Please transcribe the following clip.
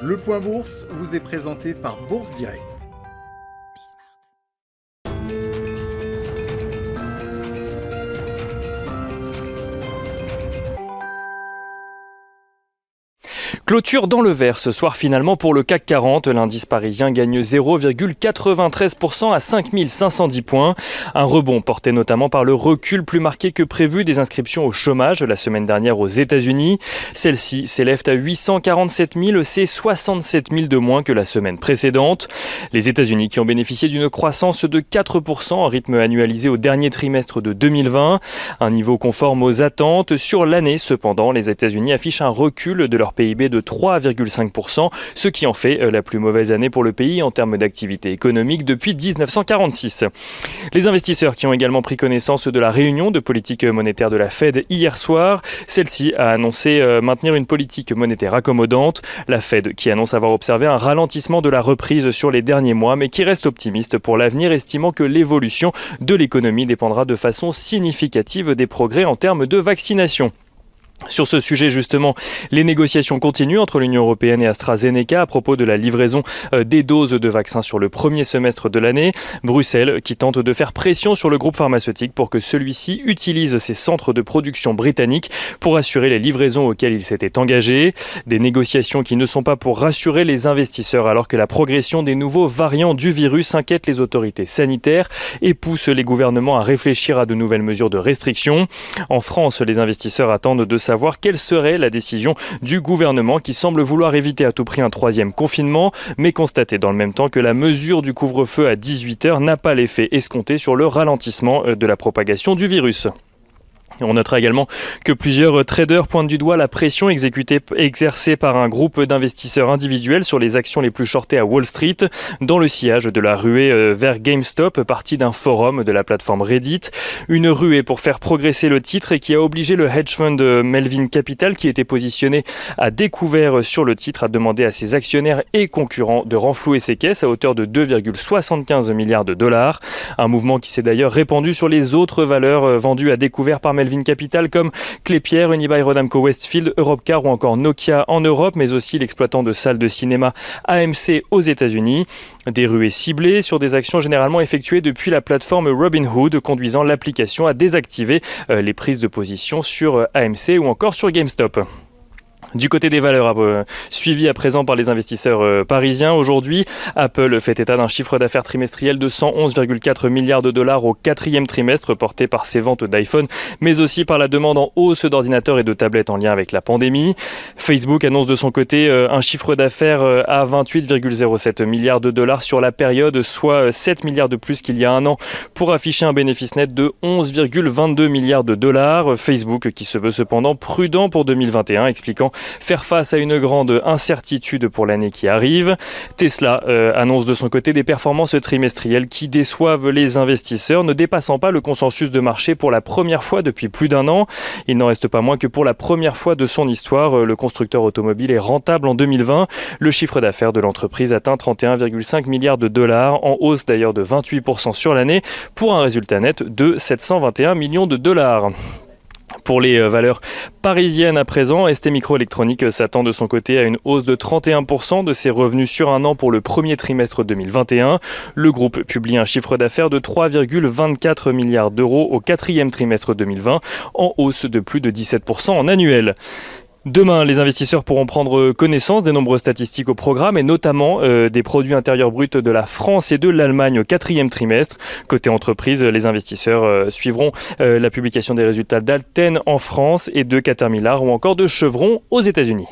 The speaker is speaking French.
Le Point Bourse vous est présenté par Bourse Direct. Clôture dans le vert ce soir finalement pour le CAC 40. L'indice parisien gagne 0,93% à 5510 points. Un rebond porté notamment par le recul plus marqué que prévu des inscriptions au chômage la semaine dernière aux États-Unis. Celles-ci s'élèvent à 847 000, c'est 67 000 de moins que la semaine précédente. Les États-Unis qui ont bénéficié d'une croissance de 4% en rythme annualisé au dernier trimestre de 2020. Un niveau conforme aux attentes. Sur l'année cependant, les États-Unis affichent un recul de leur PIB de 3,5%, ce qui en fait la plus mauvaise année pour le pays en termes d'activité économique depuis 1946. Les investisseurs qui ont également pris connaissance de la réunion de politique monétaire de la Fed hier soir, celle-ci a annoncé maintenir une politique monétaire accommodante. La Fed qui annonce avoir observé un ralentissement de la reprise sur les derniers mois, mais qui reste optimiste pour l'avenir, estimant que l'évolution de l'économie dépendra de façon significative des progrès en termes de vaccination. Sur ce sujet justement, les négociations continuent entre l'Union européenne et AstraZeneca à propos de la livraison des doses de vaccins sur le premier semestre de l'année. Bruxelles qui tente de faire pression sur le groupe pharmaceutique pour que celui-ci utilise ses centres de production britanniques pour assurer les livraisons auxquelles il s'était engagé. Des négociations qui ne sont pas pour rassurer les investisseurs alors que la progression des nouveaux variants du virus inquiète les autorités sanitaires et pousse les gouvernements à réfléchir à de nouvelles mesures de restriction. En France, les investisseurs attendent de savoir quelle serait la décision du gouvernement qui semble vouloir éviter à tout prix un troisième confinement, mais constater dans le même temps que la mesure du couvre-feu à 18h n'a pas l'effet escompté sur le ralentissement de la propagation du virus. On notera également que plusieurs traders pointent du doigt la pression exercée par un groupe d'investisseurs individuels sur les actions les plus shortées à Wall Street dans le sillage de la ruée vers GameStop, partie d'un forum de la plateforme Reddit. Une ruée pour faire progresser le titre et qui a obligé le hedge fund Melvin Capital, qui était positionné à découvert sur le titre, à demander à ses actionnaires et concurrents de renflouer ses caisses à hauteur de 2,75 milliards de dollars. Un mouvement qui s'est d'ailleurs répandu sur les autres valeurs vendues à découvert par Melvin Capital comme Klépierre, Unibail-Rodamco-Westfield, Europcar ou encore Nokia en Europe, mais aussi l'exploitant de salles de cinéma AMC aux États-Unis. Des ruées ciblées sur des actions généralement effectuées depuis la plateforme Robinhood, conduisant l'application à désactiver les prises de position sur AMC ou encore sur GameStop. Du côté des valeurs, suivies à présent par les investisseurs parisiens, aujourd'hui, Apple fait état d'un chiffre d'affaires trimestriel de 111,4 milliards de dollars au quatrième trimestre, porté par ses ventes d'iPhone, mais aussi par la demande en hausse d'ordinateurs et de tablettes en lien avec la pandémie. Facebook annonce de son côté un chiffre d'affaires à 28,07 milliards de dollars sur la période, soit 7 milliards de plus qu'il y a un an, pour afficher un bénéfice net de 11,22 milliards de dollars. Facebook qui se veut cependant prudent pour 2021, expliquant faire face à une grande incertitude pour l'année qui arrive. Tesla annonce de son côté des performances trimestrielles qui déçoivent les investisseurs, ne dépassant pas le consensus de marché pour la première fois depuis plus d'un an. Il n'en reste pas moins que pour la première fois de son histoire, le constructeur automobile est rentable en 2020. Le chiffre d'affaires de l'entreprise atteint 31,5 milliards de dollars, en hausse d'ailleurs de 28% sur l'année, pour un résultat net de 721 millions de dollars. Pour les valeurs parisiennes à présent, STMicroelectronics s'attend de son côté à une hausse de 31% de ses revenus sur un an pour le premier trimestre 2021. Le groupe publie un chiffre d'affaires de 3,24 milliards d'euros au quatrième trimestre 2020, en hausse de plus de 17% en annuel. Demain, les investisseurs pourront prendre connaissance des nombreuses statistiques au programme et notamment des produits intérieurs bruts de la France et de l'Allemagne au quatrième trimestre. Côté entreprise, les investisseurs suivront la publication des résultats d'Alten en France et de Caterpillar ou encore de Chevron aux États-Unis.